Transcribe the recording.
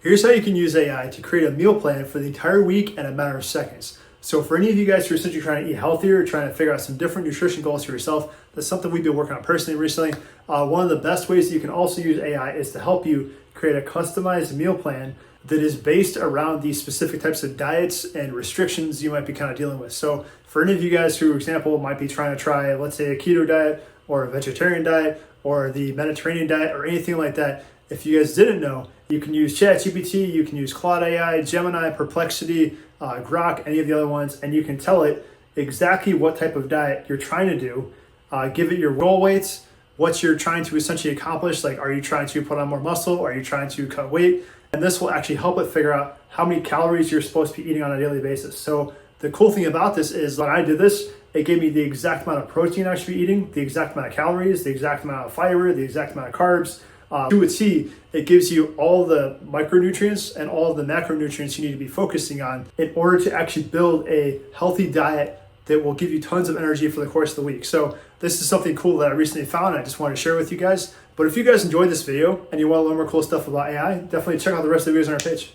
Here's how you can use AI to create a meal plan for the entire week in a matter of seconds. So for any of you guys who are essentially trying to eat healthier, trying to figure out some different nutrition goals for yourself, that's something we've been working on personally recently. One of the best ways that you can also use AI is to help you create a customized meal plan that is based around these specific types of diets and restrictions you might be kind of dealing with. So for any of you guys who, for example, might be trying to try, let's say, a keto diet or a vegetarian diet or the Mediterranean diet or anything like that, if you guys didn't know, you can use ChatGPT, you can use Claude AI, Gemini, Perplexity, Grok, any of the other ones, and you can tell it exactly what type of diet you're trying to do, give it your goal weights, what you're trying to essentially accomplish, like are you trying to put on more muscle, are you trying to cut weight, and this will actually help it figure out how many calories you're supposed to be eating on a daily basis. So the cool thing about this is when I did this, it gave me the exact amount of protein I should be eating, the exact amount of calories, the exact amount of fiber, the exact amount of carbs. To a T, it gives you all the micronutrients and all the macronutrients you need to be focusing on in order to actually build a healthy diet that will give you tons of energy for the course of the week. So this is something cool that I recently found and I just wanted to share with you guys. But if you guys enjoyed this video and you want to learn more cool stuff about AI, definitely check out the rest of the videos on our page.